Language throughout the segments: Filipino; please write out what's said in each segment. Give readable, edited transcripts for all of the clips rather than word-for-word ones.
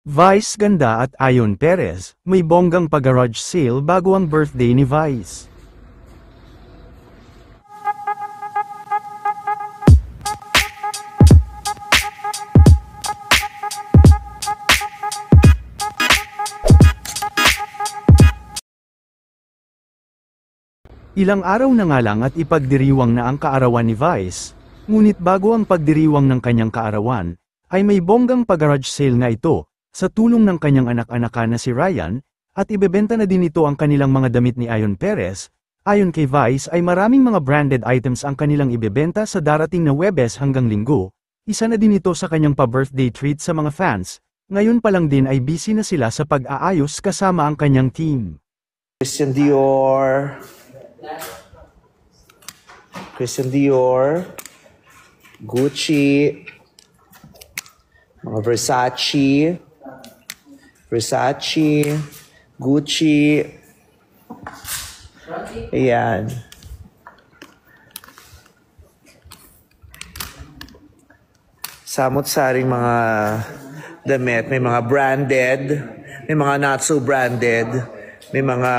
Vice Ganda at Ayon Perez, may bonggang pag-garage sale bago ang birthday ni Vice. Ilang araw na nga lang at ipagdiriwang na ang kaarawan ni Vice, ngunit bago ang pagdiriwang ng kanyang kaarawan, ay may bonggang pag-garage sale na ito, sa tulong ng kanyang anak-anakan na si Ryan, at ibebenta na din ito ang kanilang mga damit ni Ayon Perez. Ayon kay Vice ay maraming mga branded items ang kanilang ibebenta sa darating na Huwebes hanggang Linggo, isa na din ito sa kanyang pa-birthday treat sa mga fans, ngayon pa lang din ay busy na sila sa pag-aayos kasama ang kanyang team. Christian Dior, Gucci, mga Versace, Gucci, ayan. Samot-saring mga damit, may mga branded, may mga not so branded, may mga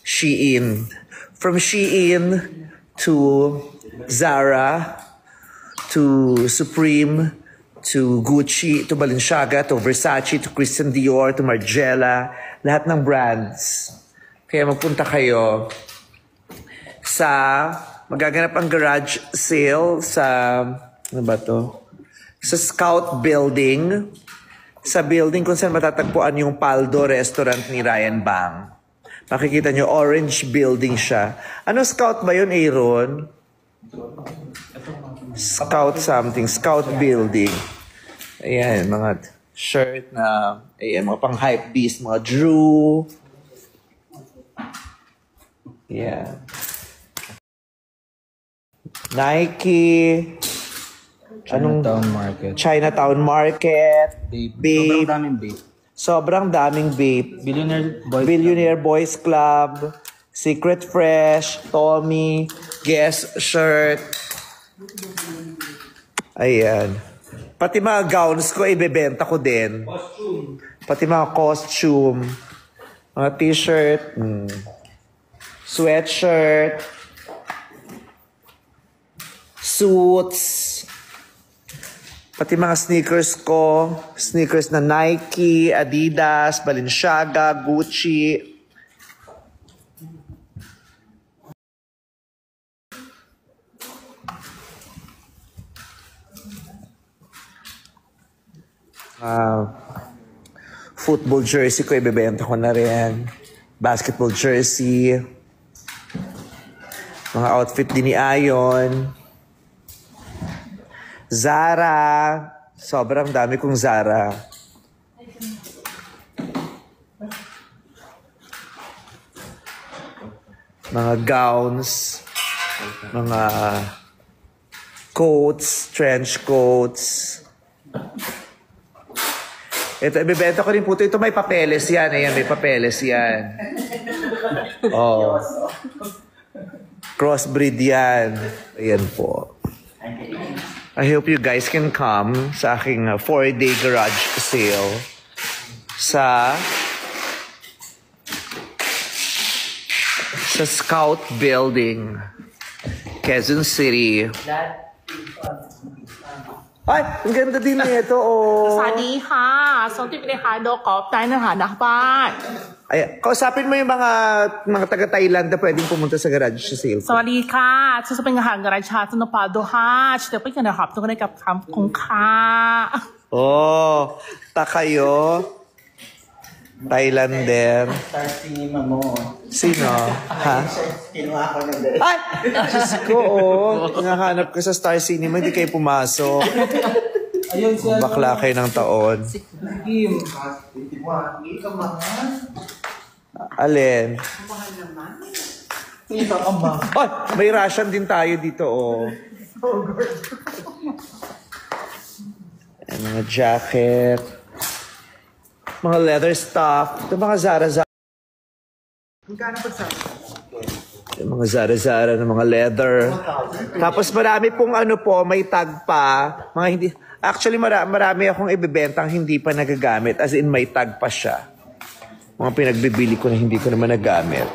Shein. From Shein to Zara, to Supreme, to Gucci, to Balenciaga, to Versace, to Christian Dior, to Margiela, lahat ng brands. Kaya magpunta kayo sa, magaganap ang garage sale sa, ano ba to? Sa Scout Building, sa building kung saan matatagpuan yung Paldo Restaurant ni Ryan Bang. Makikita nyo, orange building siya. Ano Scout ba yun, Aaron? Scout something, Scout Building. Ayan, mga shirt na, ayan, mga pang hype beast, mga Drew. Ayan. Nike. Chinatown Market. Chinatown Market. Babe. Sobrang daming babe. Sobrang daming babe. Billionaire Boys Club. Secret Fresh. Tommy. Guess Shirt. Ayan. Pati mga gowns ko, ibebenta ko din. Pati mga costume. Mga t-shirt. Sweatshirt. Suits. Pati mga sneakers ko. Sneakers na Nike, Adidas, Balenciaga, Gucci. Football jersey ko, ibebenta ko na rin. Basketball jersey. Mga outfit din ni Ayon. Zara. Sobrang dami kong Zara. Mga gowns. Mga coats. Trench coats. Ito, ibibenta ko rin po ito. May papeles yan. Ayan, may papeles yan. Oh. Crossbreed yan. Ayan po. I hope you guys can come sa aking 4-day garage sale sa Scout Building, Quezon City. Ay, ang ganda din nito, oh. สวัสดีค่ะสวัสดีค่ะโดกอบได้นะคะนักบ้าน Ay, kausapin mo yung mga taga-Thailand na pwedeng pumunta sa garage sale. สวัสดีค่ะฉันจะเป็นอาหารกระชาสนุปาโดฮาฉันจะเป็นกันนะครับทุกคนได้กับคำคงค่ะ Oh, ta kayo. Thailander. Star Cinema mo. Sino? Ha? Kinuha ko na din. Ay! Diyos ko, oh. Nahanap ka sa Star Cinema, hindi kayo pumasok. Ayun siya. Bakla kayo ng taon. Kim. 21. Hindi ka mahal. Alin? mahal naman Hindi ka mahal. Ay! May Russian din tayo dito, oh. Ayan, mga jacket. Mga leather stuff. Ito mga Zara. Magkano pa sa Yung mga Zara-Zara ng mga leather. Tapos marami pong ano po, may tag pa. Mga hindi, actually marami akong ibibentang hindi pa nagagamit. As in may tag pa siya. Mga pinagbibili ko na hindi ko naman nagamit.